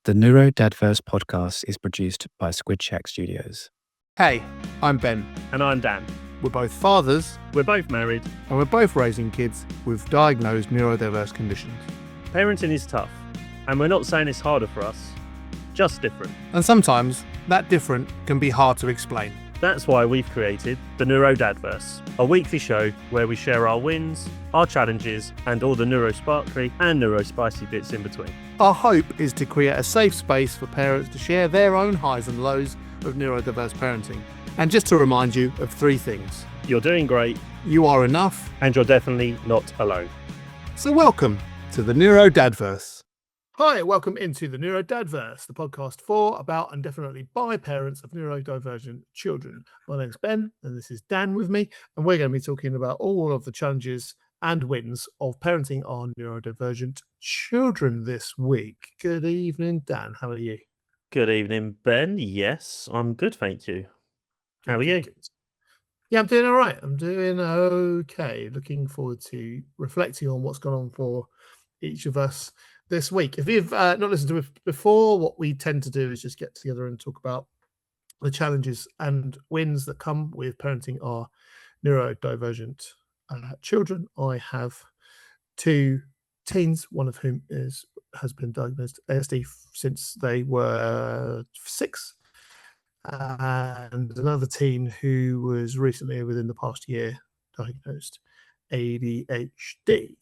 The NeuroDADverse Podcast is produced by Squid Shack Studios. Hey, I'm Ben. And I'm Dan. We're both fathers, We're both married. and we're both raising kids with diagnosed neurodiverse conditions. Parenting is tough, and we're not saying it's harder for us, just different. And sometimes that different can be hard to explain. That's why we've created the NeuroDADverse, a weekly show where we share our wins, our challenges, and all the neurosparkly and neurospicy bits in between. Our hope is to create a safe space for parents to share their own highs and lows of neurodiverse parenting. And just to remind you of three things. You're doing great, You are enough. and you're definitely not alone. So welcome to the NeuroDADverse. Hi, welcome into the NeuroDADverse, the podcast for, about, and definitely by parents of neurodivergent children. My name's Ben, and this is Dan with me, and we're going to be talking about all of the challenges and wins of parenting our neurodivergent children this week. Good evening, Dan. How are you? Good evening, Ben. Yes, I'm good, thank you. How are you? Good. Yeah, I'm doing all right. I'm doing okay. Looking forward to reflecting on what's gone on for each of us this week. If you've not listened to it before, what we tend to do is just get together and talk about the challenges and wins that come with parenting our neurodivergent children. I have two teens, one of whom has been diagnosed ASD since they were 6, and another teen who was recently, within the past year, diagnosed ADHD.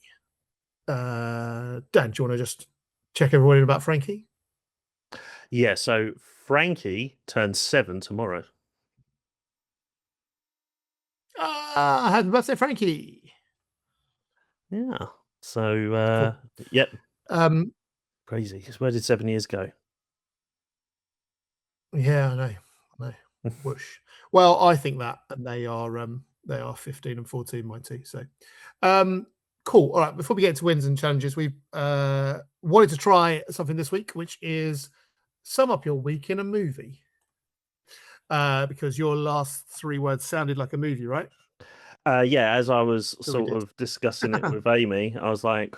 Dan, do you want to just check everyone in about Frankie? Yeah, so Frankie turns 7 tomorrow. Happy birthday, Frankie. Yeah. So, yep, Um, crazy. 'Cause where did 7 years go? yeah, I know. Whoosh. Well, I think that, and they are 15 and 14, my two. So, cool. All right. Before we get to wins and challenges, we wanted to try something this week, which is sum up your week in a movie. Because your last 3 words sounded like a movie, right? Yeah, as I was So we sort did. of discussing it with Amy, I was like,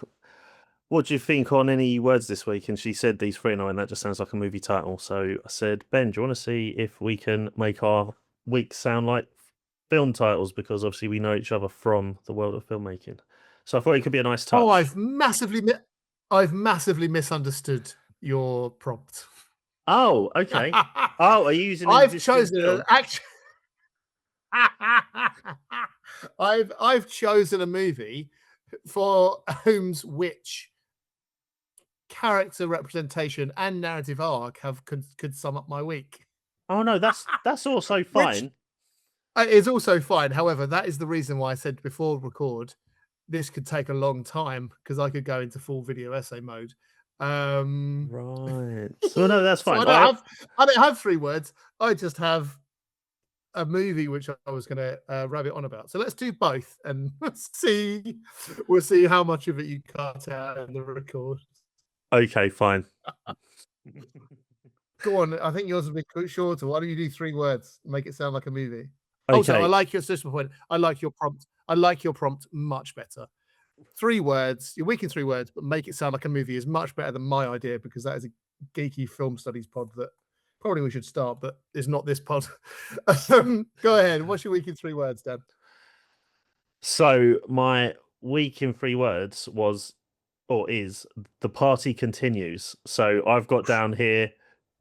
what do you think on any words this week? And she said these 3, and I went, that just sounds like a movie title. So I said, Ben, do you want to see if we can make our week sound like film titles? Because obviously we know each other from the world of filmmaking. So I thought it could be a nice touch. Oh, I've massively misunderstood your prompt. Oh, okay. Oh, are you using an I've existing chosen film? I've chosen a movie for which character representation and narrative arc could sum up my week. Oh no, that's also fine. It's also fine. However, that is the reason why I said before record this could take a long time, because I could go into full video essay mode. Right. So no, that's fine. So I don't have 3 words. I just have a movie which I was going to rabbit on about. So let's do both, and we'll see how much of it you cut out in the record. Okay, fine. Go on. I think yours will be shorter. Why don't you do 3 words? Make it sound like a movie. Okay. Also, I like your system point. I like your prompt. I like your prompt much better. 3 words. Your week in 3 words, but make it sound like a movie is much better than my idea, because that is a geeky film studies pod that probably we should start, but it's not this pod. Go ahead. What's your week in 3 words, Dan? So my week in 3 words is The Party Continues. So I've got down here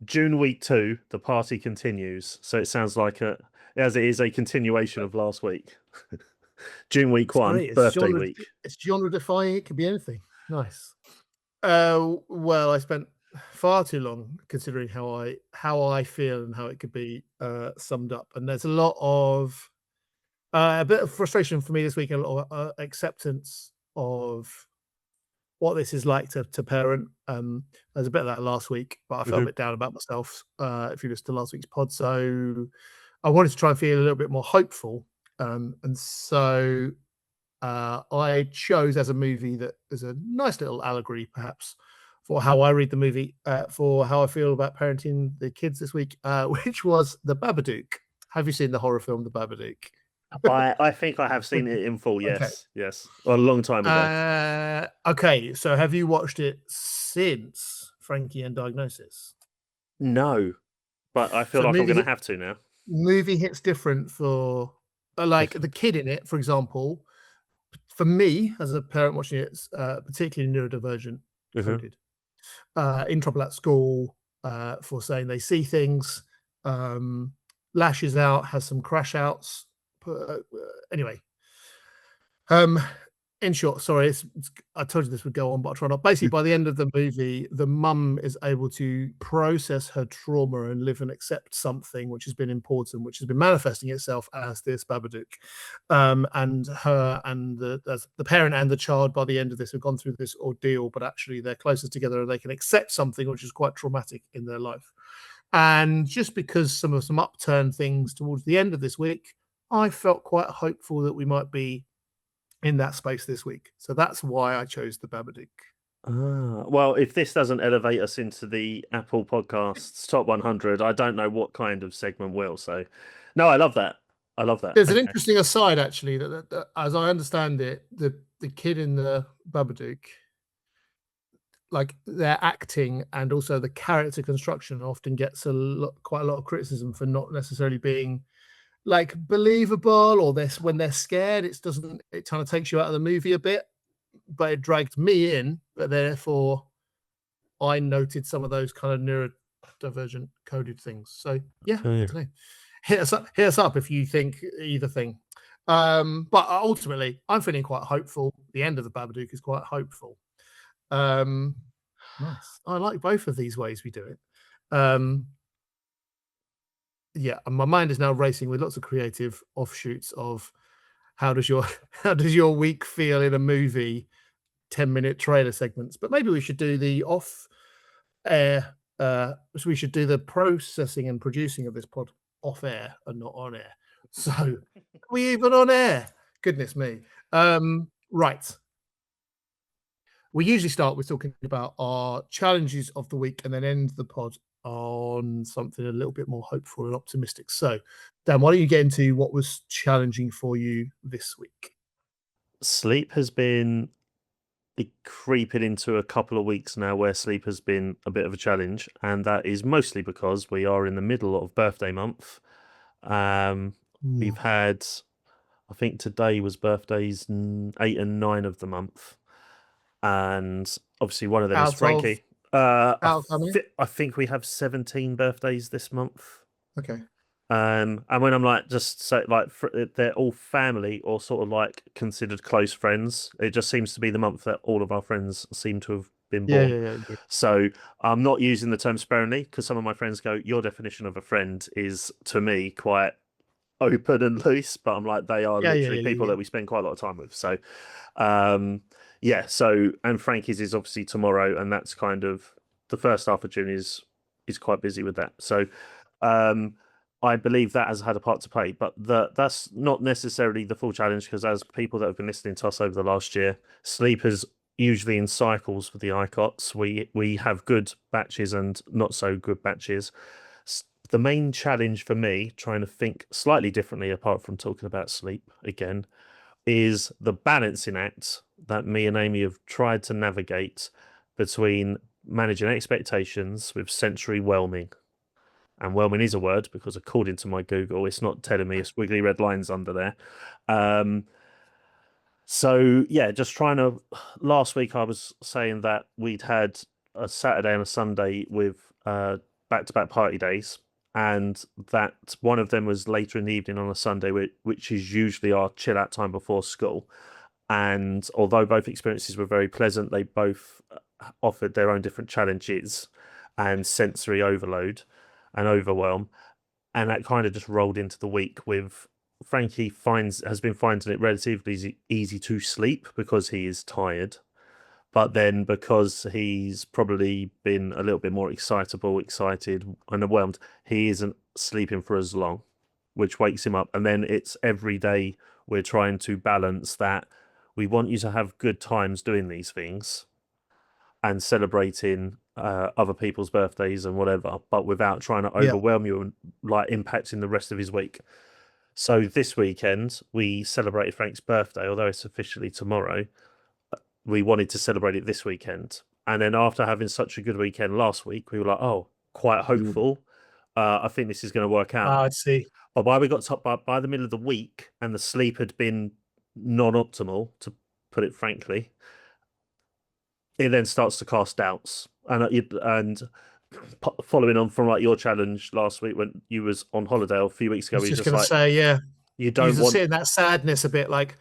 June week 2, The Party Continues. So it sounds like as it is a continuation of last week. June week 1, birthday week. It's genre defying. It could be anything. Nice. Well, I spent far too long considering how I feel and how it could be summed up. And there's a lot of a bit of frustration for me this week, and a lot of acceptance of what this is like to parent. There's a bit of that last week, but I felt a bit down about myself if you listen to last week's pod. So I wanted to try and feel a little bit more hopeful. And so I chose as a movie that is a nice little allegory, perhaps, for how I read the movie, for how I feel about parenting the kids this week, which was The Babadook. Have you seen the horror film The Babadook? I think I have seen it in full. Yes, Okay. Yes, a long time ago. Okay, so have you watched it since Frankie and Diagnosis? No, but I feel So like I'm movie going to hit- have to now. movie hits different for like the kid in it, for example. For me, as a parent watching it, particularly neurodivergent coded, in trouble at school for saying they see things, lashes out, has some crash outs. Anyway, in short, sorry, I told you this would go on, but I'll try not. Basically, by the end of the movie, the mum is able to process her trauma and live and accept something which has been important, which has been manifesting itself as this Babadook. And her and the parent and the child by the end of this have gone through this ordeal, but actually they're closer together and they can accept something which is quite traumatic in their life. And just because some upturned things towards the end of this week, I felt quite hopeful that we might be in that space this week. So that's why I chose the Babadook. Well, if this doesn't elevate us into the Apple Podcasts top 100, I don't know what kind of segment will. So, no, I love that. I love that. There's an interesting aside, actually, that as I understand it, the kid in the Babadook, like their acting and also the character construction often gets quite a lot of criticism for not necessarily being like believable, or this when they're scared, it kind of takes you out of the movie a bit, but it dragged me in, but therefore I noted some of those kind of neurodivergent coded things. So yeah, I don't know. Hit us up if you think either thing. But ultimately I'm feeling quite hopeful. The end of the Babadook is quite hopeful. Nice. I like both of these ways we do it. Yeah, and my mind is now racing with lots of creative offshoots of how does your week feel in a movie 10-minute trailer segments. But maybe we should do the off air so we should do the processing and producing of this pod off air and not on air. So are we even on air? Goodness me. Right. We usually start with talking about our challenges of the week and then end the pod on something a little bit more hopeful and optimistic. So, Dan, why don't you get into what was challenging for you this week? Sleep has been creeping into a couple of weeks now where sleep has been a bit of a challenge, and that is mostly because we are in the middle of birthday month. We've had, I think today was birthdays 8 and 9 of the month, and obviously one of them is Frankie. I think we have 17 birthdays this month. Okay. And when I'm like, just say like they're all family or sort of like considered close friends, it just seems to be the month that all of our friends seem to have been born. Yeah. So I'm not using the term sparingly because some of my friends go, your definition of a friend is to me quite open and loose, but I'm like, they are literally people that we spend quite a lot of time with. So and Frankie's is obviously tomorrow, and that's kind of the first half of June is quite busy with that. So I believe that has had a part to play, but that's not necessarily the full challenge, because as people that have been listening to us over the last year, sleep is usually in cycles for the ICOTs. We have good batches and not so good batches. The main challenge for me, trying to think slightly differently apart from talking about sleep again, is the balancing act that me and Amy have tried to navigate between managing expectations with sensory whelming. And whelming is a word because according to my Google, it's not telling me it's squiggly red lines under there. So yeah, just trying to. Last week I was saying that we'd had a Saturday and a Sunday with back-to-back party days, and that one of them was later in the evening on a Sunday, which is usually our chill out time before school. And although both experiences were very pleasant, they both offered their own different challenges and sensory overload and overwhelm, and that kind of just rolled into the week with Frankie has been finding it relatively easy to sleep because he is tired, but then because he's probably been a little bit more excited and overwhelmed, he isn't sleeping for as long, which wakes him up. And then it's every day we're trying to balance that. We want you to have good times doing these things and celebrating other people's birthdays and whatever, but without trying to overwhelm you and like impacting the rest of his week. So this weekend we celebrated Frank's birthday, although it's officially tomorrow. We wanted to celebrate it this weekend, And then after having such a good weekend last week, we were like, oh, quite hopeful. I think this is going to work out. I'd see. But by we got top by the middle of the week and the sleep had been non-optimal, to put it frankly, it then starts to cast doubts. And following on from like your challenge last week when you was on holiday a few weeks ago, I was we just going to say, you don't you want sit in that sadness a bit, like,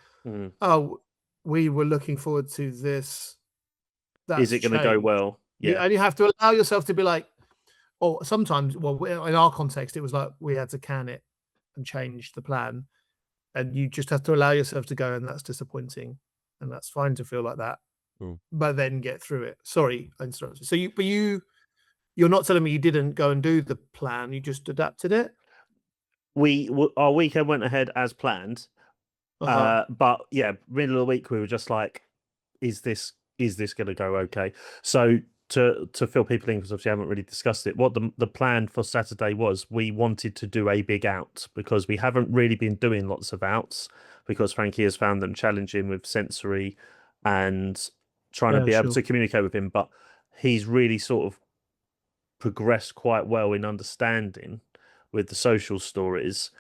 oh, we were looking forward to this. Is it going to go well? Yeah, and you have to allow yourself to be like, or sometimes, well, in our context, it was like we had to can it and change the plan, and you just have to allow yourself to go, and that's disappointing, and that's fine to feel like that, but then get through it. Sorry, I interrupted. So you're not telling me you didn't go and do the plan; you just adapted it. Our weekend went ahead as planned, but yeah, middle of the week we were just like, is this going to go okay? So to fill people in, because obviously I haven't really discussed it, what the plan for Saturday was, we wanted to do a big out because we haven't really been doing lots of outs because Frankie has found them challenging with sensory and trying to be able to communicate with him, but he's really sort of progressed quite well in understanding with the social stories.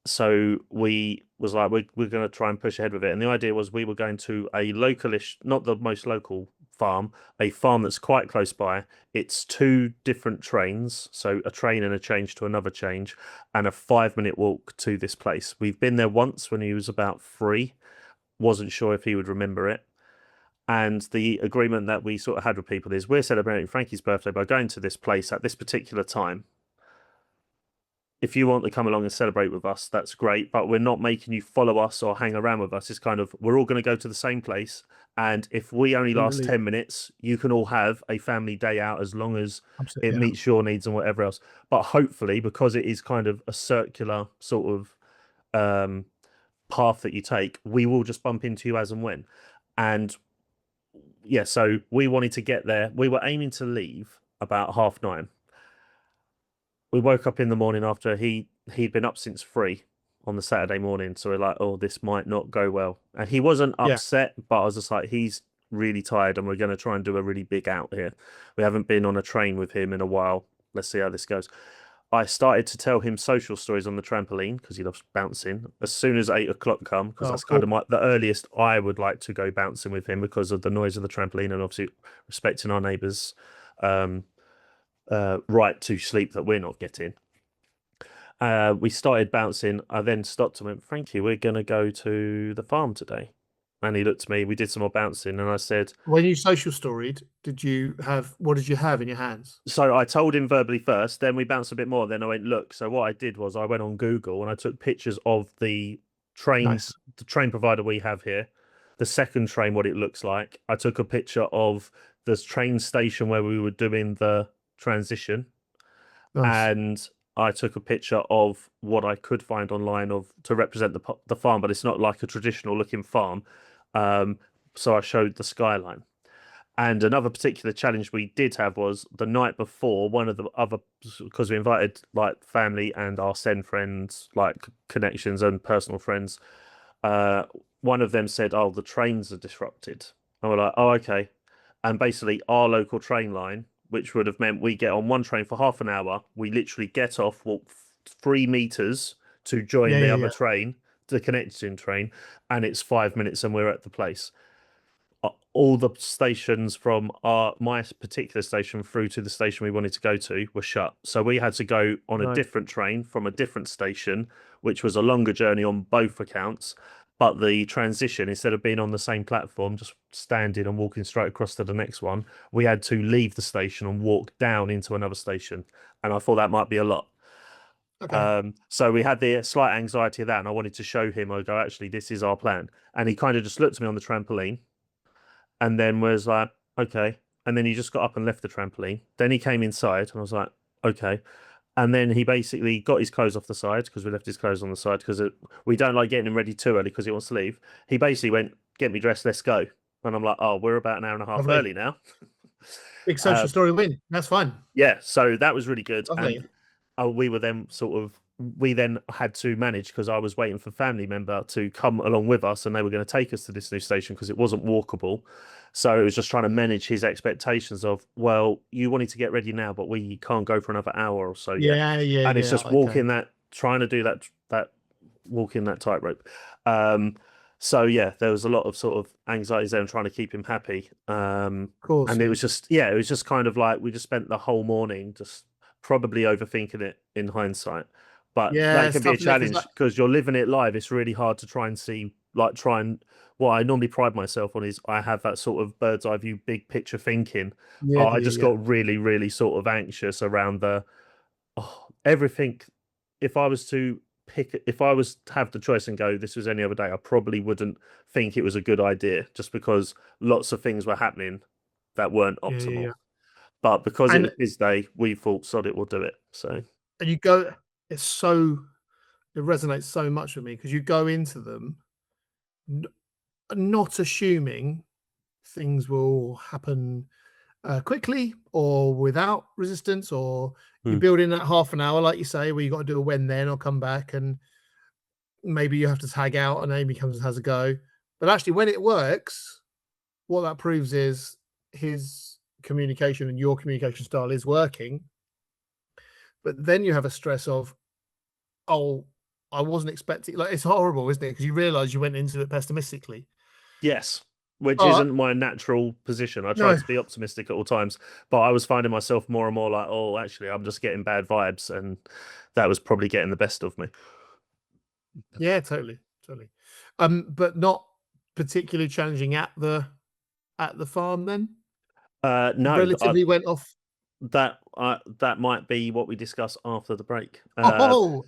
So we was like, we're going to try and push ahead with it. And the idea was we were going to a localish, not the most local farm, a farm that's quite close by. It's 2 different trains, so a train and a change to another change, and a 5-minute walk to this place. We've been there once when he was about 3. Wasn't sure if he would remember it. And the agreement that we sort of had with people is we're celebrating Frankie's birthday by going to this place at this particular time. If you want to come along and celebrate with us, that's great, but we're not making you follow us or hang around with us. It's kind of, we're all going to go to the same place, and if we only last 10 minutes, you can all have a family day out as long as it meets your needs and whatever else. But hopefully, because it is kind of a circular sort of path that you take, we will just bump into you as and when. And yeah, so we wanted to get there. We were aiming to leave about 9:30. We woke up in the morning after he'd been up since 3 on the Saturday morning. So we're like, oh, this might not go well. And he wasn't upset, but I was just like, he's really tired and we're going to try and do a really big out here. We haven't been on a train with him in a while. Let's see how this goes. I started to tell him social stories on the trampoline because he loves bouncing as soon as 8 o'clock come, because that's kind of the earliest I would like to go bouncing with him because of the noise of the trampoline and obviously respecting our neighbours' right to sleep that we're not getting. We started bouncing. I then stopped and went, Frankie, we're going to go to the farm today. And he looked at me, we did some more bouncing, and I said, when you social storied, what did you have in your hands? So I told him verbally first, then we bounced a bit more, then I went, look. So what I did was I went on Google and I took pictures of the trains, the train provider we have here, the second train, what it looks like. I took a picture of the train station where we were doing the transition, and I took a picture of what I could find online to represent the farm, but it's not like a traditional looking farm. So I showed the skyline. And another particular challenge we did have was the night before, one of the other, because we invited like family and our send friends, like connections and personal friends. One of them said, oh, the trains are disrupted. And we're like, oh, okay. And basically our local train line, which would have meant we get on one train for half an hour, we literally get off, walk 3 meters to join the other train, the connecting train, and it's 5 minutes and we're at the place. All the stations from my particular station through to the station we wanted to go to were shut. So we had to go on a different train from a different station, which was a longer journey on both accounts. But the transition, instead of being on the same platform, just standing and walking straight across to the next one, we had to leave the station and walk down into another station. And I thought that might be a lot. Okay. So we had the slight anxiety of that, and I wanted to show him, I go, actually, this is our plan. And he kind of just looked at me on the trampoline and then was like, okay. And then he just got up and left the trampoline. Then he came inside and I was like, okay. And then he basically got his clothes off the side because we left his clothes on the side because we don't like getting him ready too early because he wants to leave. He basically went, get me dressed, let's go. And I'm like, oh, we're about an hour and a half early now. Big social story win. That's fine. Yeah, so that was really good. And we were then sort of we then had to manage, because I was waiting for a family member to come along with us, and they were going to take us to this new station because it wasn't walkable. So it was just trying to manage his expectations of, well, you wanted to get ready now, but we can't go for another hour or so yet. And it's just walking that, trying to do that walking that tightrope. So yeah, there was a lot of sort of anxieties there and trying to keep him happy. Of course. And it was just kind of like we just spent the whole morning just probably overthinking it in hindsight. But that can be a challenge because you're living it live. It's really hard to try and see, like, what I normally pride myself on is I have that sort of bird's eye view, big picture thinking. I just got really, really sort of anxious around everything. If I was to have the choice and go, this was any other day, I probably wouldn't think it was a good idea, just because lots of things were happening that weren't optimal. But because it was his day, we thought, sod it, we'll do it. So, and you go, it resonates so much with me, because you go into them not assuming things will happen quickly or without resistance, or you build in that half an hour, like you say, where you got to do a when then or come back, and maybe you have to tag out and Amy comes and has a go. But actually, when it works, what that proves is his communication and your communication style is working. But then you have a stress of, oh, I wasn't expecting, like, it's horrible, isn't it? Because you realize you went into it pessimistically. Yes, which isn't my natural position. I try to be optimistic at all times, but I was finding myself more and more like, oh, actually, I'm just getting bad vibes, and that was probably getting the best of me. Yeah, totally. But not particularly challenging at the farm then? No, relatively went off. That might be what we discuss after the break. But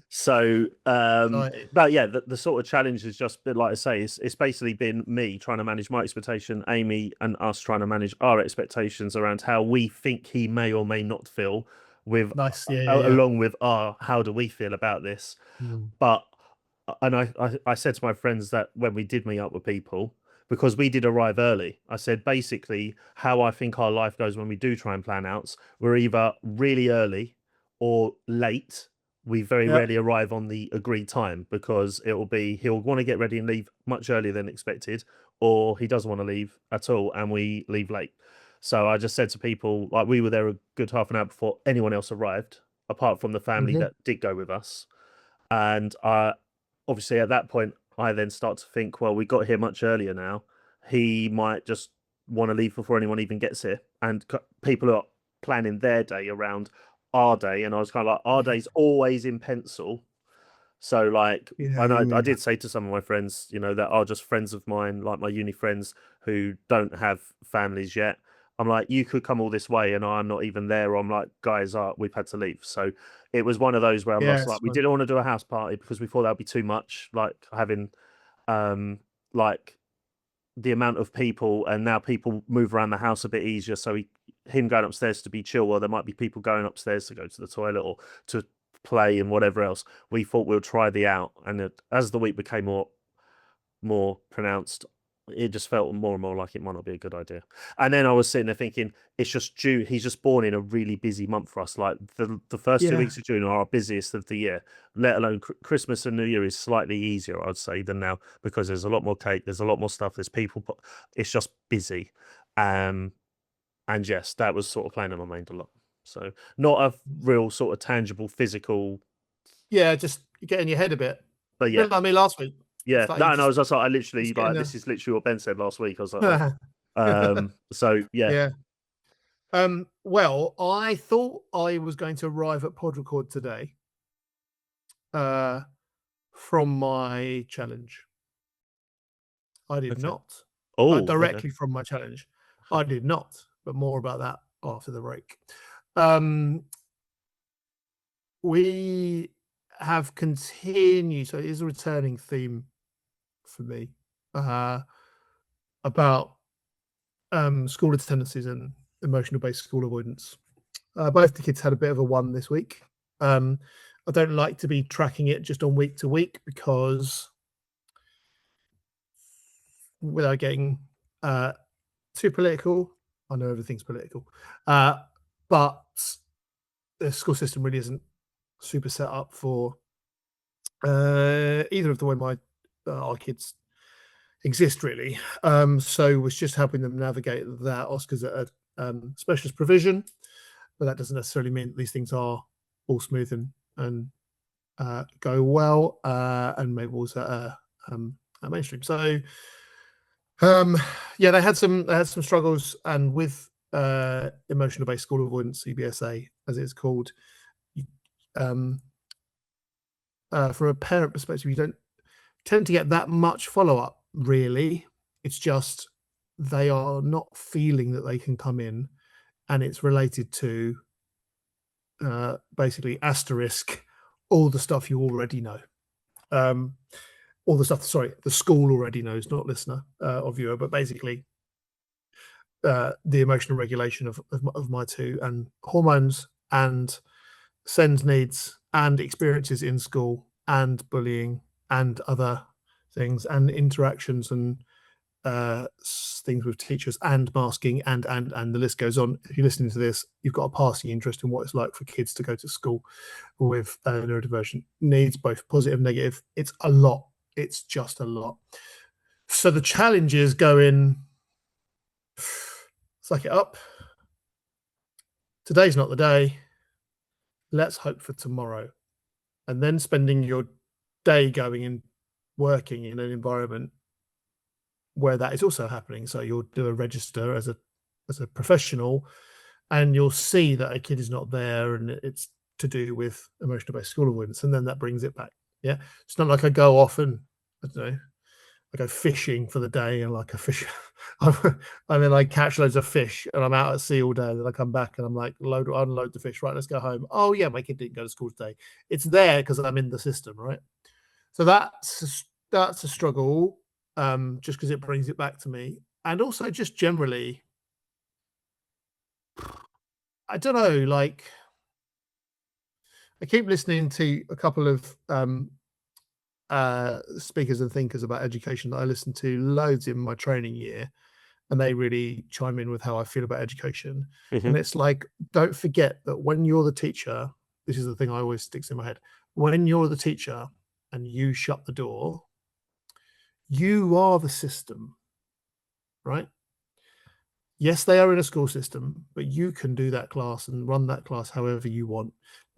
yeah, the sort of challenge has just been, like I say, it's basically been me trying to manage my expectation, Amy and us trying to manage our expectations around how we think he may or may not feel, with along with how do we feel about this. But I said to my friends that when we did meet up with people, because we did arrive early, I said basically how I think our life goes when we do try and plan outs, we're either really early or late. We very rarely arrive on the agreed time, because it will be he'll want to get ready and leave much earlier than expected, or he doesn't want to leave at all and we leave late. So I just said to people, like, we were there a good half an hour before anyone else arrived, apart from the family that did go with us. And obviously at that point, I then start to think, well, we got here much earlier now. He might just want to leave before anyone even gets here. And people are planning their day around our day. And I was kind of like, our day's always in pencil. So, like, I did say to some of my friends, that are just friends of mine, like my uni friends who don't have families yet. I'm like, you could come all this way and I'm not even there. Or I'm like, guys, we've had to leave. So it was one of those where I'm just like, we didn't want to do a house party because we thought that would be too much, like having like the amount of people, and now people move around the house a bit easier. So him going upstairs to be chill, or there might be people going upstairs to go to the toilet or to play and whatever else. We thought we'll try the out, and as the week became more pronounced, it just felt more and more like it might not be a good idea. And then I was sitting there thinking, it's just June. He's just born in a really busy month for us. Like the first 2 weeks of June are our busiest of the year, let alone Christmas and New Year is slightly easier, I'd say, than now, because there's a lot more cake, there's a lot more stuff, there's people, but it's just busy. And yes, that was sort of playing on my mind a lot. So not a real sort of tangible physical. Yeah, just get in your head a bit. But yeah, like me last week. Yeah, no, I was just like, I literally, like, this is literally what Ben said last week. I was like, so yeah. Well, I thought I was going to arrive at Pod Record today from my challenge. I did not. Directly from my challenge. I did not, but more about that after the break. We have continued, so it is a returning theme for me, about school attendances and emotional-based school avoidance. Both the kids had a bit of a one this week. I don't like to be tracking it just on week to week, because without getting too political, I know everything's political, but the school system really isn't super set up for either of the way our kids exist, really. So was just helping them navigate that. Oscar's at a specialist provision, but that doesn't necessarily mean that these things are all smooth and go well. And Mabel's at a mainstream. So yeah, they had some struggles, and with emotional based school avoidance, EBSA as it's called, from a parent perspective, you don't tend to get that much follow up, really. It's just they are not feeling that they can come in, and it's related to basically asterisk all the stuff you already know. All the stuff, sorry, the school already knows, not listener or viewer, but basically the emotional regulation of my two, and hormones and SEND needs and experiences in school and bullying and other things and interactions and things with teachers and masking and the list goes on. If you're listening to this, you've got a passing interest in what it's like for kids to go to school with neurodivergent needs, both positive and negative. It's a lot. It's just a lot. So the challenge is going, suck it up. Today's not the day. Let's hope for tomorrow. And then spending your day going and working in an environment where that is also happening. So you'll do a register as a professional, and you'll see that a kid is not there and it's to do with emotional based school avoidance, and then that brings it back. Yeah, it's not like I go off and I don't know, I go fishing for the day and like a fish I mean, I catch loads of fish and I'm out at sea all day, and then I come back and I'm like, unload the fish, right, let's go home. Oh yeah, my kid didn't go to school today. It's there because I'm in the system, right? So that's a struggle, just because it brings it back to me. And also just generally, I don't know, like I keep listening to a couple of speakers and thinkers about education that I listen to loads in my training year, and they really chime in with how I feel about education. And it's like, don't forget that when you're the teacher, this is the thing I always sticks in my head. When you're the teacher and you shut the door, you are the system, right? Yes, they are in a school system, but you can do that class and run that class however you want.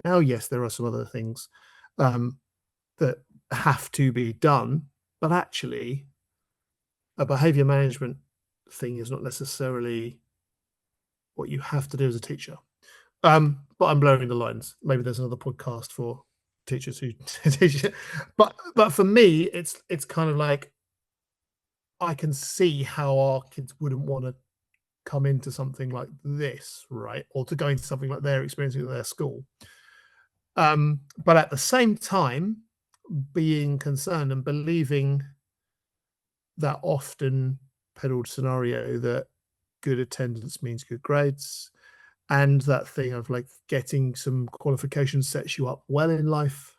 Now, yes, there are some other things that have to be done, but actually a behavior management thing is not necessarily what you have to do as a teacher. But I'm blurring the lines. Maybe there's another podcast for teachers who teach. But for me, it's kind of like I can see how our kids wouldn't want to come into something like this, right? Or to go into something like they're experiencing at their school. But at the same time, being concerned and believing that often peddled scenario that good attendance means good grades, and that thing of like getting some qualifications sets you up well in life,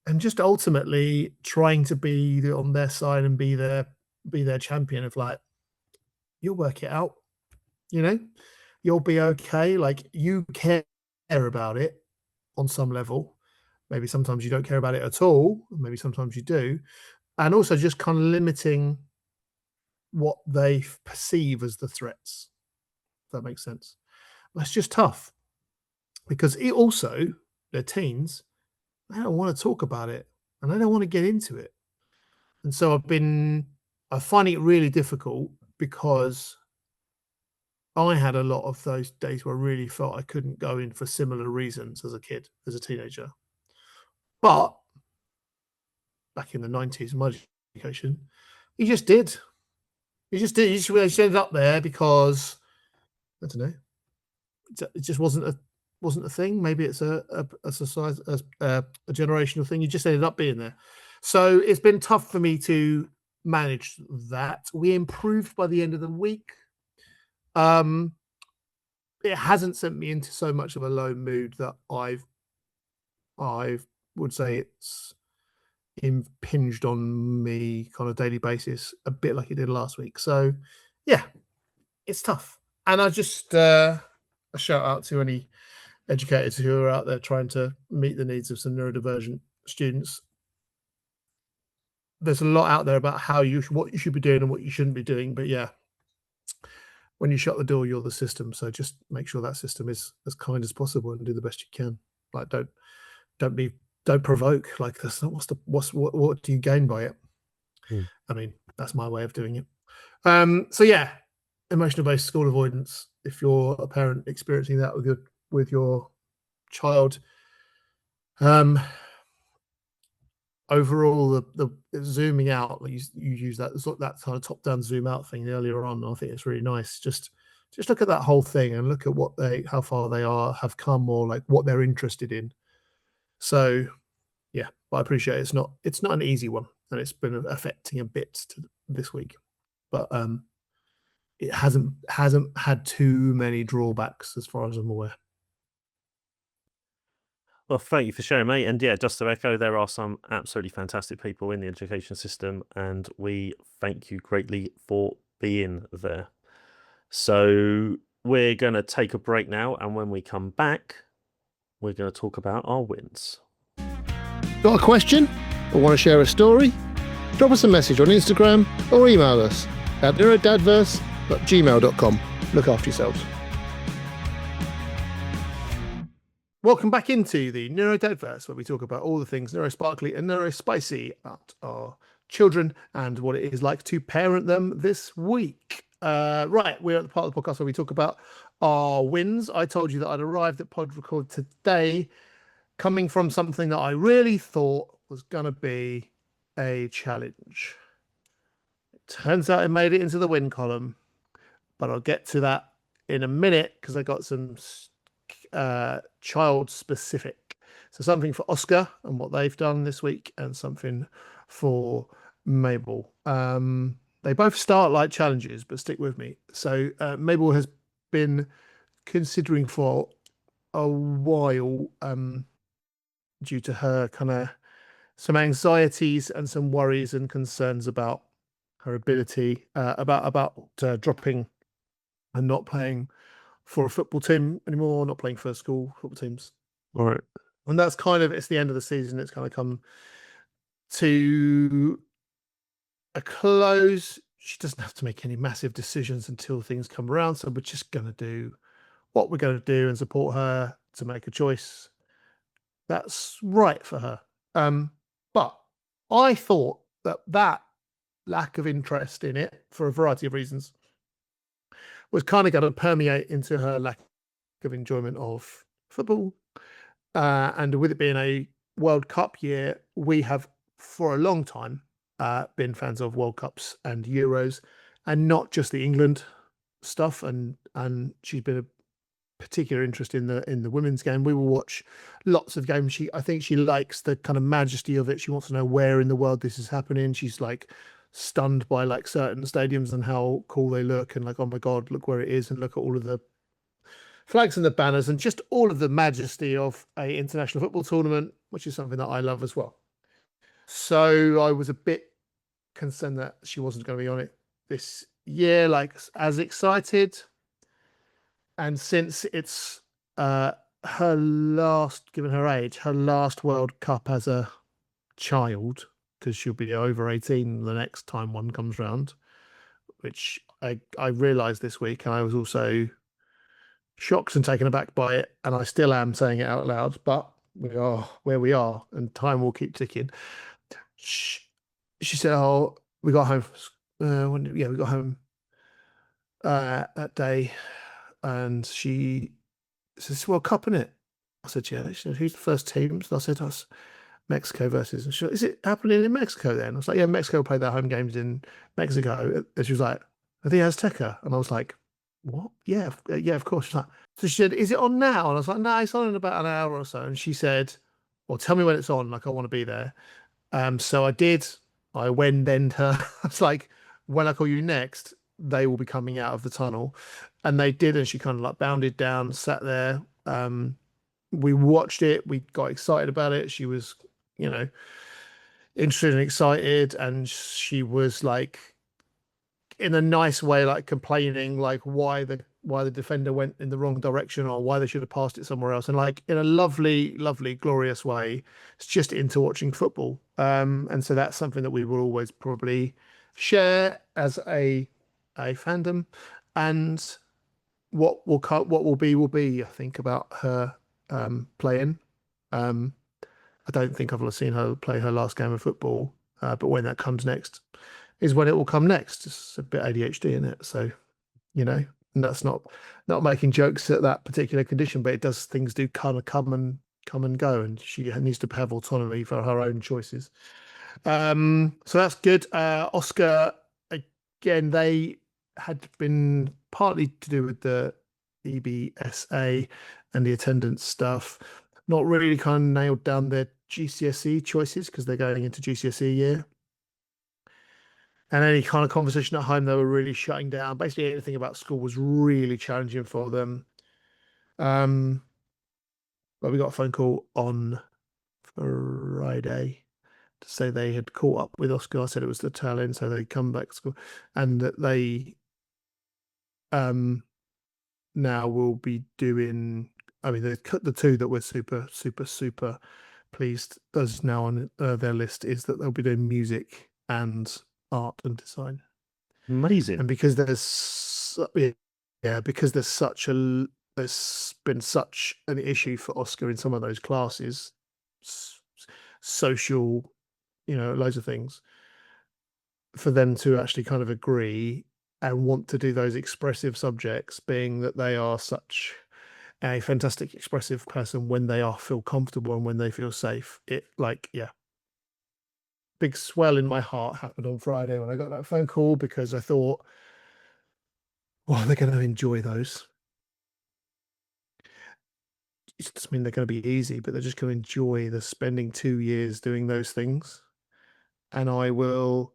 and just ultimately trying to be on their side and be their champion of like, you'll work it out, you'll be okay. Like, you care about it on some level. Maybe sometimes you don't care about it at all. Maybe sometimes you do. And also just kind of limiting what they perceive as the threats. If that makes sense. That's just tough, because it also, they're teens, they don't want to talk about it and they don't want to get into it. And so I'm finding it really difficult, because I had a lot of those days where I really felt I couldn't go in for similar reasons as a kid, as a teenager. But back in the 90s, my education, you just did. You just ended up there because, I don't know, it just wasn't a thing. Maybe it's a society, a generational thing. You just ended up being there. So it's been tough for me to manage that. We improved by the end of the week. It hasn't sent me into so much of a low mood that I would say it's impinged on me kind of daily basis, a bit like it did last week. So yeah, it's tough. And I just a shout out to any educators who are out there trying to meet the needs of some neurodivergent students. There's a lot out there about what you should be doing and what you shouldn't be doing. But yeah, when you shut the door, you're the system. So just make sure that system is as kind as possible and do the best you can. Like don't provoke. Like that's not what do you gain by it? I mean, that's my way of doing it. So yeah, emotional based school avoidance. If you're a parent experiencing that with your child, overall the zooming out, you use that kind of top down zoom out thing earlier on. I think it's really nice. Just look at that whole thing and look at how far they have come, or like what they're interested in. So yeah, but I appreciate it's not an easy one, and it's been affecting a bit this week, but it hasn't had too many drawbacks as far as I'm aware. Well, thank you for sharing, mate. And yeah, just to echo, there are some absolutely fantastic people in the education system, and we thank you greatly for being there. So we're going to take a break now, and when we come back, we're going to talk about our wins. Got a question or want to share a story? Drop us a message on Instagram or email us at NeuroDADverse@gmail.com. Look after yourselves. Welcome back into the NeuroDADverse, where we talk about all the things neurosparkly and neurospicy about our children and what it is like to parent them this week. Right, we're at the part of the podcast where we talk about our wins. I told you that I'd arrived at Pod Record today coming from something that I really thought was going to be a challenge. It turns out it made it into the win column, but I'll get to that in a minute because I got some child specific. So something for Oscar and what they've done this week, and something for Mabel. They both start like challenges, but stick with me. So Mabel has been considering for a while, due to her kind of some anxieties and some worries and concerns about her ability, about dropping and not playing for a football team anymore, not playing for school football teams. All right. And that's it's the end of the season. It's kind of come to a close. She doesn't have to make any massive decisions until things come around. So we're just going to do what we're going to do and support her to make a choice that's right for her. But I thought that lack of interest in it, for a variety of reasons, was kind of going to permeate into her lack of enjoyment of football. And with it being a World Cup year, we have for a long time been fans of World Cups and Euros, and not just the England stuff. And she's been a particular interest in the women's game. We will watch lots of games. I think she likes the kind of majesty of it. She wants to know where in the world this is happening. She's like stunned by like certain stadiums and how cool they look, and like, oh my god, look where it is, and look at all of the flags and the banners and just all of the majesty of a international football tournament, which is something that I love as well. So I was a bit concerned that she wasn't going to be on it this year, like as excited. And since it's her last, given her age, her last World Cup as a child, because she'll be over 18 the next time one comes round, which I realised this week, and I was also shocked and taken aback by it, and I still am saying it out loud, but we are where we are, and time will keep ticking. She said, "Oh, we got home. We got home that day, and she says, World Cup, innit?" I said, "Yeah." She said, "Who's the first team?" So I said, "Us, Mexico versus." And she said, "Is it happening in Mexico then?" I was like, "Yeah, Mexico play their home games in Mexico." And she was like, "Are they Azteca?" And I was like, "What? Yeah, of course." She's like, so she said, "Is it on now?" And I was like, "No, it's on in about an hour or so." And she said, "Well, tell me when it's on. Like, I want to be there." So I did. I went then her. I was like, "When I call you next, they will be coming out of the tunnel," and they did. And she kind of like bounded down, sat there. We watched it. We got excited about it. She was, interested and excited, and she was like, in a nice way, like complaining, like why the why the defender went in the wrong direction or why they should have passed it somewhere else. And like in a lovely, lovely, glorious way, it's just into watching football. And so that's something that we will always probably share as a fandom. And what will be, I think, about her playing. I don't think I've seen her play her last game of football, but when that comes next is when it will come next. It's a bit ADHD in it, so and that's not making jokes at that particular condition, but things do kind of come and go, and she needs to have autonomy for her own choices. So that's good. Oscar, again, they had been partly to do with the EBSA and the attendance stuff, not really kind of nailed down their GCSE choices because they're going into GCSE year. And any kind of conversation at home, they were really shutting down. Basically, anything about school was really challenging for them. But we got a phone call on Friday to say they had caught up with Oscar. I said it was the tail end, so they'd come back to school, and that they now will be doing. I mean, they cut the two that we're super, super, super pleased. Does now on their list is that they'll be doing music and art and design. Amazing. And because there's been such an issue for Oscar in some of those classes, social, loads of things, for them to actually kind of agree and want to do those expressive subjects, being that they are such a fantastic expressive person when they feel comfortable and when they feel safe. Big swell in my heart happened on Friday when I got that phone call, because I thought, well, they're going to enjoy those. It doesn't mean they're going to be easy, but they're just going to enjoy the spending 2 years doing those things. And I will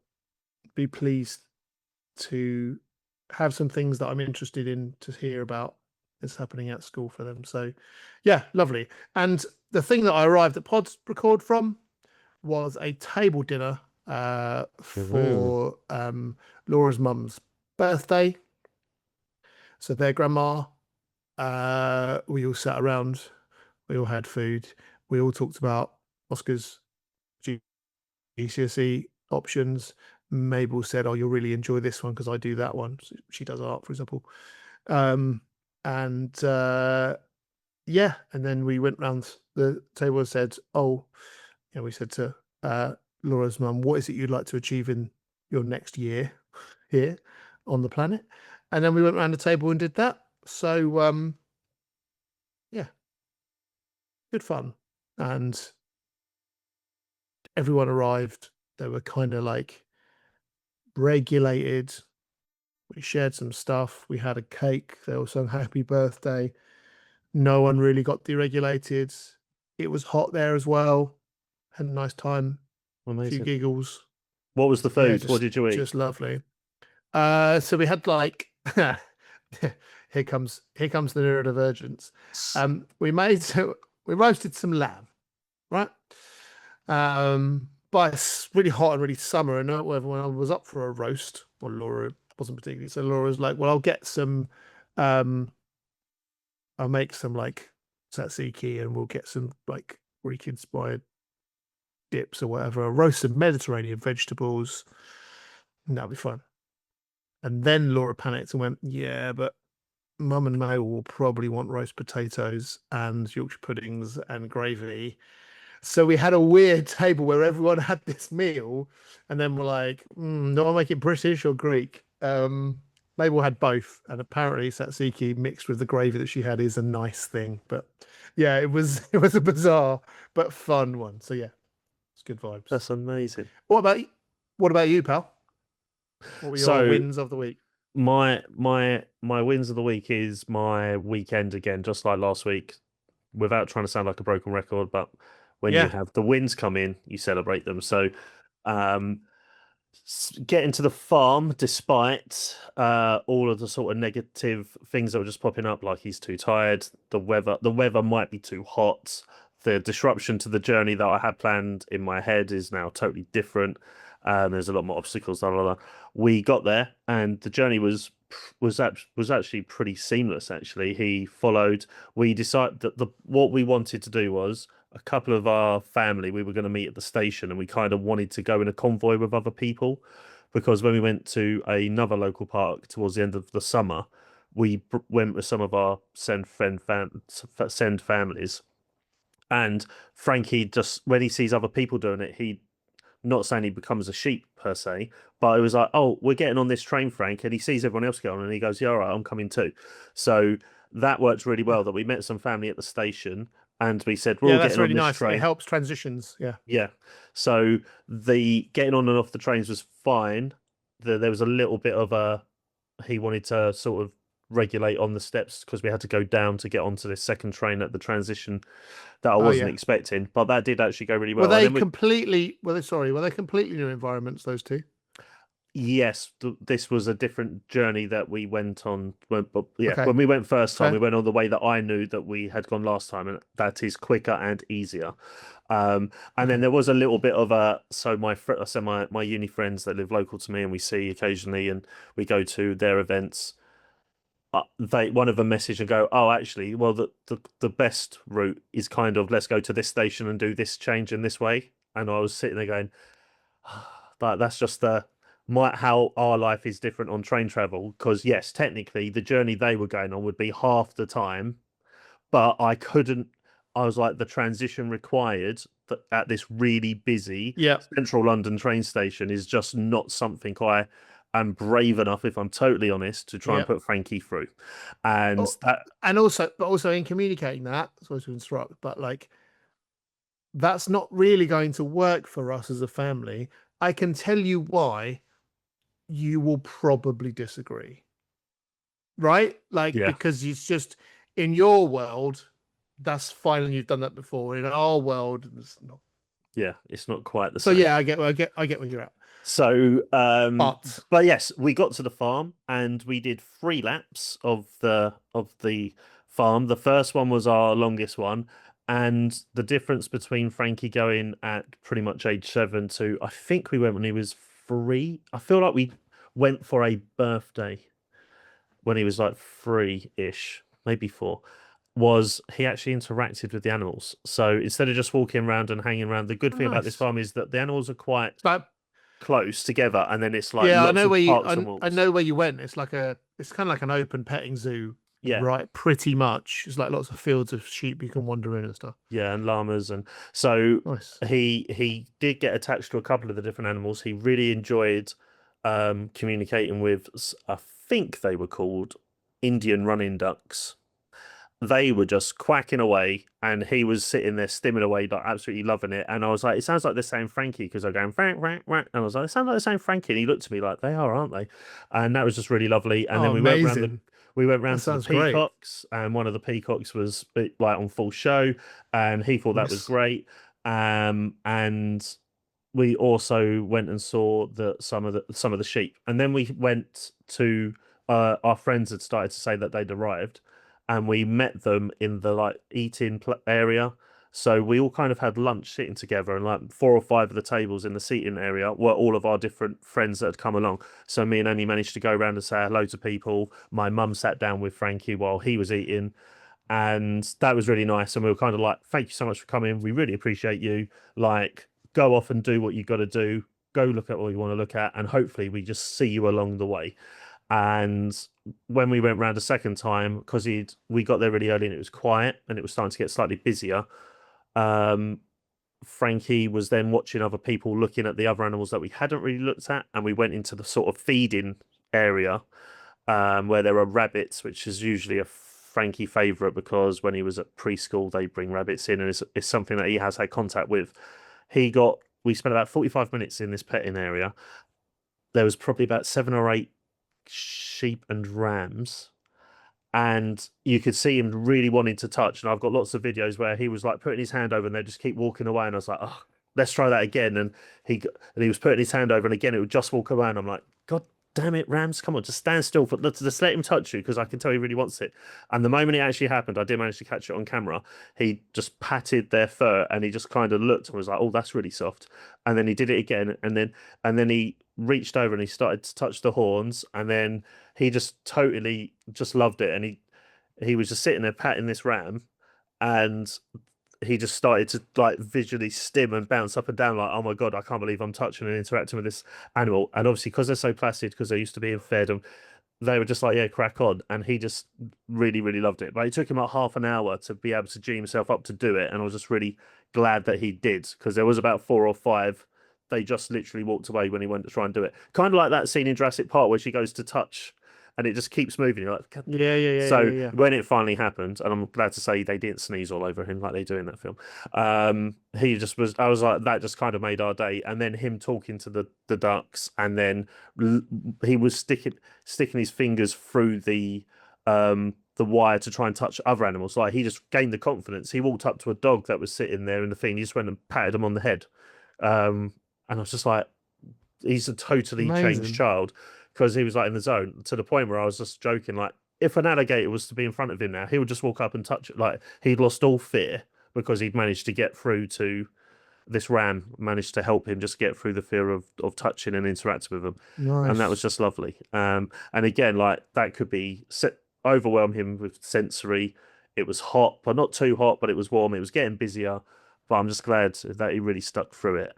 be pleased to have some things that I'm interested in to hear about that's happening at school for them. So yeah, lovely. And the thing that I arrived at Pod's Record from was a table dinner for Laura's mum's birthday. So their grandma, we all sat around, we all had food, we all talked about Oscar's GCSE options. Mabel said, "Oh, you'll really enjoy this one because I do that one." So she does art, for example. And then we went round the table and said, we said to Laura's mum, "What is it you'd like to achieve in your next year here on the planet?" And then we went around the table and did that. So good fun. And everyone arrived. They were kind of like regulated. We shared some stuff. We had a cake. They all sang happy birthday. No one really got deregulated. It was hot there as well. Had a nice time. Amazing. A few giggles. What was the food? What did you eat? Just lovely. So we had here comes the Neurodivergence. We roasted some lamb, right? But it's really hot and really summer, and everyone was up for a roast. Well, Laura wasn't particularly. So Laura was like, "Well, I'll get some. I'll make some like tzatziki, and we'll get some like Greek-inspired dips or whatever. I'll roast some Mediterranean vegetables, and that'll be fun." And then Laura panicked and went, "Yeah, but Mum and Mabel will probably want roast potatoes and Yorkshire puddings and gravy." So we had a weird table where everyone had this meal, and then we're like, "Do I make it British or Greek?" Mabel had both, and apparently tzatziki mixed with the gravy that she had is a nice thing. But yeah, it was a bizarre but fun one. So yeah, it's good vibes. That's amazing. What about you, pal? What were your wins of the week? My wins of the week is my weekend again, just like last week, without trying to sound like a broken record, but when you have the wins come in, you celebrate them. So getting to the farm despite all of the sort of negative things that were just popping up, like he's too tired, the weather might be too hot, the disruption to the journey that I had planned in my head is now totally different. There's a lot more obstacles. We got there, and the journey was was actually pretty seamless. Actually, he followed. We decided that what we wanted to do was a couple of our family. We were going to meet at the station, and we kind of wanted to go in a convoy with other people, because when we went to another local park towards the end of the summer, we went with some of our send families, and Frankie, just when he sees other people doing it, he, not saying he becomes a sheep per se, but it was like, oh, we're getting on this train, Frank, and he sees everyone else going, and he goes, yeah, all right, I'm coming too. So that worked really well. That we met some family at the station, and we said, we're all that's getting really on this nice. train. It helps transitions. Yeah. So the getting on and off the trains was fine. There was a little bit of he wanted to sort of regulate on the steps because we had to go down to get onto this second train at the transition that I wasn't expecting, but that did actually go really well. Were they completely new environments, those two? Yes, this was a different journey that we went on. When Okay. we went first time, Fair. we went on the way that I knew that we had gone last time, and that is quicker and easier. And then there was a little bit of my uni friends that live local to me, and we see occasionally, and we go to their events. One of them message and go, oh, actually, well, the best route is kind of, let's go to this station and do this change in this way. And I was sitting there going, that's just how our life is different on train travel. Because yes, technically the journey they were going on would be half the time, but I was like, the transition required at this really busy central London train station is just not something I'm brave enough, if I'm totally honest, to try and put Frankie through. And also in communicating that, sorry to interrupt, but like, that's not really going to work for us as a family. I can tell you why. You will probably disagree, right? Like, because it's just, in your world, that's fine, and you've done that before. In our world, it's not. Yeah, it's not quite the same. So yeah, I get where you're at. So, but yes, we got to the farm and we did 3 laps of the farm. The first one was our longest one, and the difference between Frankie going at pretty much age 7 to, I think we went when he was 3. I feel like we went for a birthday when he was like 3-ish, maybe 4. Was he actually interacted with the animals? So instead of just walking around and hanging around, the good thing about this farm is that the animals are quite close together, and then it's like I know where you went. It's kind of like an open petting zoo. Yeah, right. Pretty much, it's like lots of fields of sheep you can wander in and stuff. Yeah, and llamas, and so nice. He did get attached to a couple of the different animals. He really enjoyed communicating with. I think they were called Indian running ducks. They were just quacking away, and he was sitting there stimming away, like absolutely loving it. And I was like, it sounds like they're saying Frankie, because they're going Frank, Frank, Frank. And I was like, it sounds like they're saying Frankie. And he looked at me like, they are, aren't they? And that was just really lovely. And then we went round to the peacocks, and one of the peacocks was like on full show, and he thought that was great. And we also went and saw some of the sheep, and then we went to our friends had started to say that they'd arrived. And we met them in the eating area. So we all kind of had lunch sitting together, and like 4 or 5 of the tables in the seating area were all of our different friends that had come along. So me and Annie managed to go around and say hello to people. My mum sat down with Frankie while he was eating, and that was really nice. And we were kind of like, thank you so much for coming. We really appreciate you. Like, go off and do what you got to do. Go look at what you want to look at, and hopefully we just see you along the way. And when we went round a second time, because we got there really early and it was quiet and it was starting to get slightly busier, Frankie was then watching other people looking at the other animals that we hadn't really looked at, and we went into the sort of feeding area where there are rabbits, which is usually a Frankie favourite, because when he was at preschool they bring rabbits in, and it's something that he has had contact with. We spent about 45 minutes in this petting area. There was probably about 7 or 8 sheep and rams, and you could see him really wanting to touch, and I've got lots of videos where he was like putting his hand over and they just keep walking away, and I was like, oh, let's try that again. And he was putting his hand over, and again it would just walk away, and I'm like, god damn it, Rams, come on, just stand still. Just let him touch you because I can tell he really wants it. And the moment it actually happened, I did manage to catch it on camera. He just patted their fur and he just kind of looked and was like, oh, that's really soft. And then he did it again. And then he reached over and he started to touch the horns. And then he just totally just loved it. And he was just sitting there patting this ram, and he just started to like visually stim and bounce up and down like, oh my God, I can't believe I'm touching and interacting with this animal. And obviously because they're so placid, because they're used to being fed, and they were just like, yeah, crack on. And he just really, really loved it. But it took him like half an hour to be able to G himself up to do it. And I was just really glad that he did, because there was about 4 or 5. They just literally walked away when he went to try and do it. Kind of like that scene in Jurassic Park where she goes to touch and it just keeps moving. You're like, Yeah. So when it finally happened, and I'm glad to say they didn't sneeze all over him like they do in that film. He just was. I was like, that just kind of made our day. And then him talking to the ducks, and then he was sticking his fingers through the wire to try and touch other animals. Like he just gained the confidence. He walked up to a dog that was sitting there in the thing. He just went and patted him on the head. And I was just like, he's a totally changed child. Because he was like in the zone, to the point where I was just joking, like, if an alligator was to be in front of him now, he would just walk up and touch it. Like he'd lost all fear because he'd managed to get through to this ram, managed to help him just get through the fear of touching and interacting with him. Nice. And that was just lovely. And again, like that could be overwhelm him with sensory. It was hot, but not too hot, but it was warm. It was getting busier, but I'm just glad that he really stuck through it.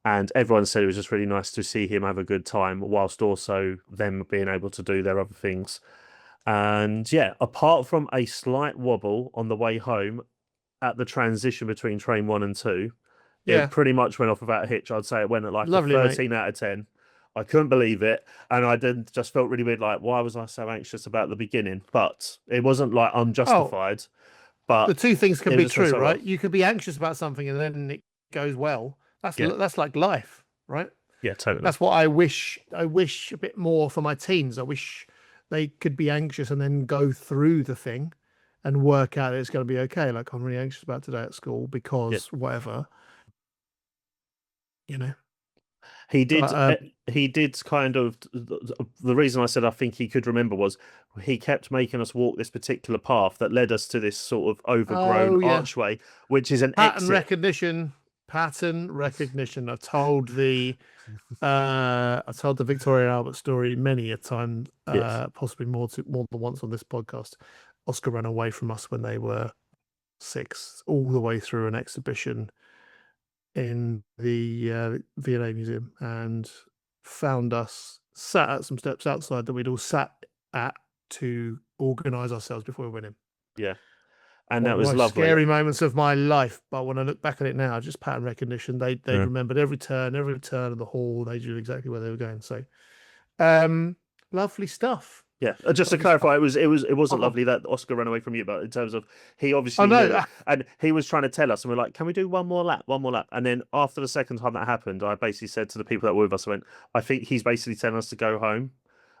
And everyone said it was just really nice to see him have a good time, whilst also them being able to do their other things. And yeah, apart from a slight wobble on the way home at the transition between train 1 and 2, it pretty much went off without a hitch. I'd say it went at like Lovely, a 13 out of 10. I couldn't believe it. And I just felt really weird, like, why was I so anxious about the beginning? But it wasn't like unjustified. But the two things can be true, right? Well. You could be anxious about something and then it goes well. That's like life, right? Yeah, totally. That's what I wish a bit more for my teens. I wish they could be anxious and then go through the thing and work out that it's going to be okay. Like, I'm really anxious about today at school because whatever, you know. He did kind of, the reason I said I think he could remember was he kept making us walk this particular path that led us to this sort of overgrown archway, which is an pattern recognition. I've told the Victoria Albert story many a time, possibly more than once on this podcast. Oscar ran away from us when they were 6, all the way through an exhibition in the V&A Museum, and found us sat at some steps outside that we'd all sat at to organise ourselves before we went in. Yeah. And that was lovely. Scary moments of my life, but when I look back at it now, just pattern recognition. They remembered every turn of the hall. They knew exactly where they were going. So, lovely stuff. Yeah, just to clarify, it wasn't lovely that Oscar ran away from you, but in terms of he obviously knew, and he was trying to tell us, and we're like, can we do one more lap? And then after the second time that happened, I basically said to the people that were with us, I went, I think he's basically telling us to go home,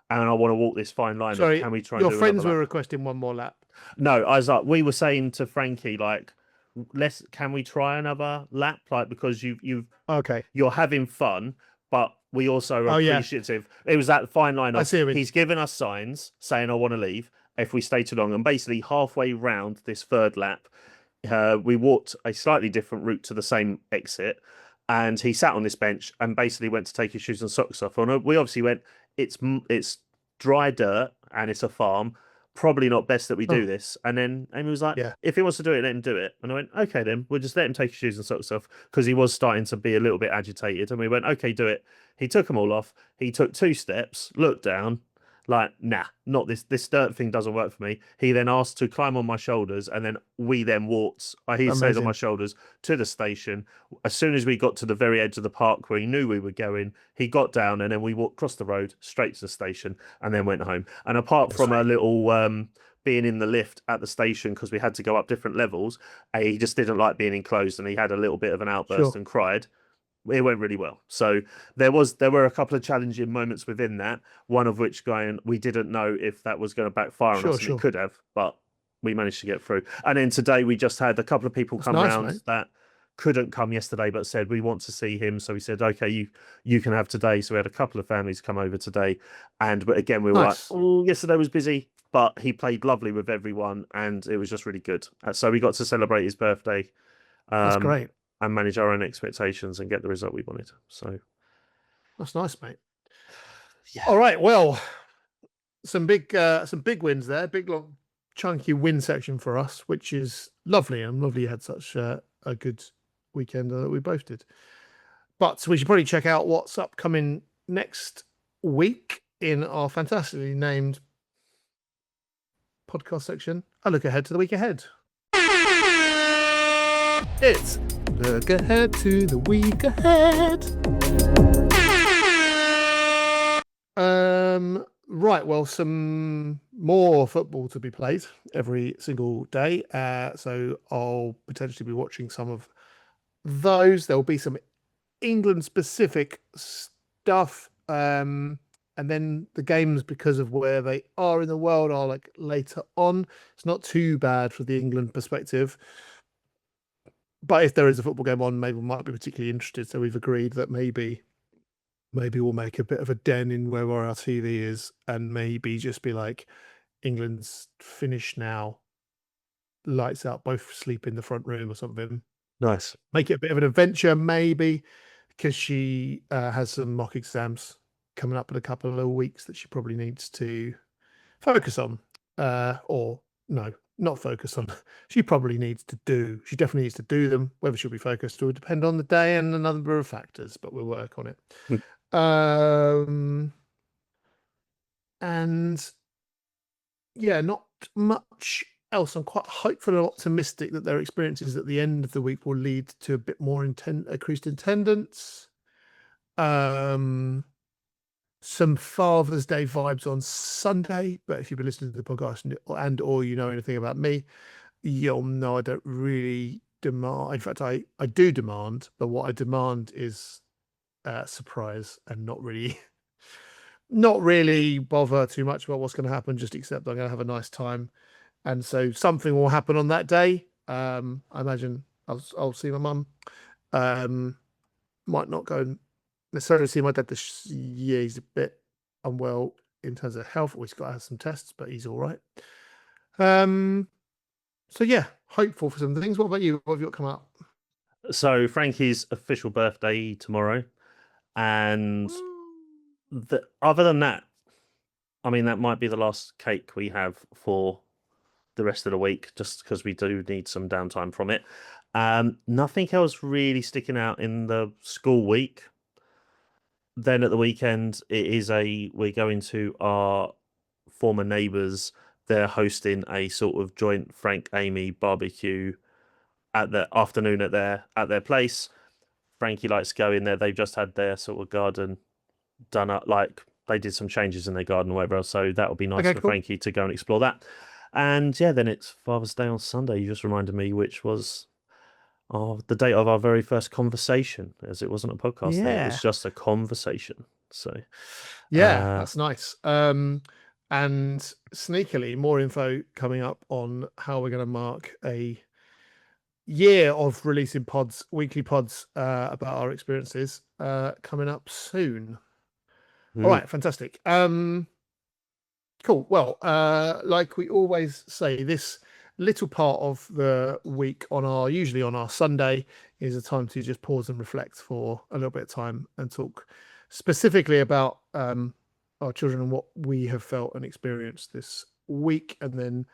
and I want to walk this fine line. Sorry, can we try? Your friends were requesting one more lap. No, I was like, we were saying to Frankie, like, can we try another lap? Like, because you're having fun, but we also are appreciative. It was that fine line of he's given us signs saying I want to leave if we stay too long. And basically halfway round this third lap, we walked a slightly different route to the same exit, and he sat on this bench and basically went to take his shoes and socks off. And we obviously went, it's dry dirt and it's a farm. Probably not best that we do this. And then Amy was like, if he wants to do it, let him do it. And I went, okay, then we'll just let him take his shoes and socks off, because he was starting to be a little bit agitated. And we went, okay, do it. He took them all off. He took 2 steps, looked down, like, nah, not this. This dirt thing doesn't work for me. He then asked to climb on my shoulders, and then we then walked, he stays on my shoulders, to the station. As soon as we got to the very edge of the park where he knew we were going, he got down, and then we walked across the road straight to the station and then went home. And apart from a little being in the lift at the station, because we had to go up different levels, he just didn't like being enclosed, and he had a little bit of an outburst and cried. It went really well. So there were a couple of challenging moments within that, one of which we didn't know if that was going to backfire on us, and it could have, but we managed to get through. And then today we just had a couple of people come around that couldn't come yesterday, but said we want to see him. So we said, okay, you can have today. So we had a couple of families come over today, but again we were Nice. like, oh, yesterday was busy, but he played lovely with everyone, and it was just really good. So we got to celebrate his birthday. That's great. And manage our own expectations and get the result we wanted. So that's nice, mate. Yeah. All right. Well, some big wins there. Big long chunky win section for us, which is lovely. I'm lovely you had such a good weekend that we both did. But we should probably check out what's upcoming next week in our fantastically named podcast section. I look ahead to the week ahead. It's look ahead to the week ahead. Right, well, some more football to be played every single day. So I'll potentially be watching some of those. There'll be some England-specific stuff. And then the games, because of where they are in the world, are like later on. It's not too bad for the England perspective. But if there is a football game on, maybe we might be particularly interested. So we've agreed that maybe we'll make a bit of a den in where our TV is, and maybe just be like, England's finished now, lights out, both sleep in the front room or something. Nice. Make it a bit of an adventure, maybe, because she has some mock exams coming up in a couple of weeks that she probably needs to focus on. Or no, not focus on. She probably needs to do. She definitely needs to do them. Whether she'll be focused will depend on the day and a number of factors, but we'll work on it. And yeah, not much else. I'm quite hopeful and optimistic that their experiences at the end of the week will lead to a bit more increased attendance. Some Father's Day vibes on Sunday, but if you've been listening to the podcast and or you know anything about me, you'll know I don't really demand. In fact, I do demand, but what I demand is surprise and not really bother too much about what's going to happen. Just accept I'm going to have a nice time, and so something will happen on that day. I imagine I'll see my mum. Might not go necessarily see my dad this year. He's a bit unwell in terms of health. He's got to have some tests, but he's all right. So yeah, hopeful for some things. What about you? What have you got coming up? So Frankie's official birthday tomorrow, and other than that, I mean, that might be the last cake we have for the rest of the week, just because we do need some downtime from it. Nothing else really sticking out in the school week. Then at the weekend, we're going to our former neighbours. They're hosting a sort of joint Frank Amy barbecue at the afternoon at their place. Frankie likes to go in there. They've just had their sort of garden done up, like they did some changes in their garden or whatever else. So that would be nice for cool. Frankie to go and explore that. And yeah, then it's Father's Day on Sunday. You just reminded me, which was the date of our very first conversation, as it wasn't a podcast. Then. It was just a conversation. So yeah, that's nice. And sneakily, more info coming up on how we're going to mark a year of releasing weekly pods about our experiences coming up soon. All right, fantastic. Cool. Well, like we always say, this little part of the week usually on our Sunday is a time to just pause and reflect for a little bit of time and talk specifically about our children and what we have felt and experienced this week. And then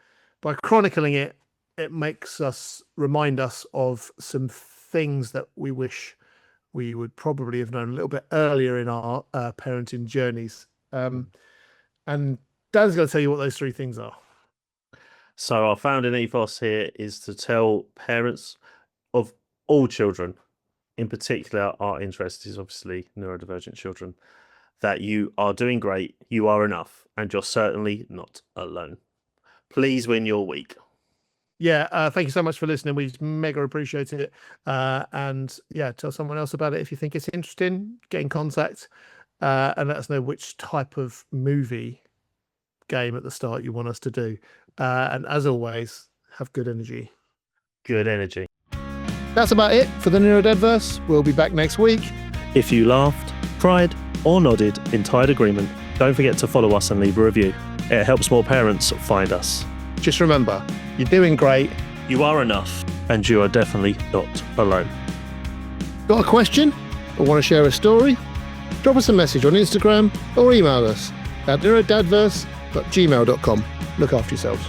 by chronicling it, it makes us remind us of some things that we wish we would probably have known a little bit earlier in our parenting journeys. And Dan's going to tell you what those three things are. So our founding ethos here is to tell parents of all children, in particular our interest is obviously neurodivergent children, that you are doing great, you are enough, and you're certainly not alone. Please win your week. Yeah, thank you so much for listening. We mega appreciate it. And yeah, tell someone else about it if you think it's interesting. Get in contact and let us know which type of movie game at the start you want us to do. And as always, have good energy. Good energy. That's about it for the NeuroDADverse. We'll be back next week. If you laughed, cried, or nodded in tired agreement, don't forget to follow us and leave a review. It helps more parents find us. Just remember, you're doing great. You are enough, and you are definitely not alone. Got a question or want to share a story? Drop us a message on Instagram or email us at neurodadverse@gmail.com. Look after yourselves.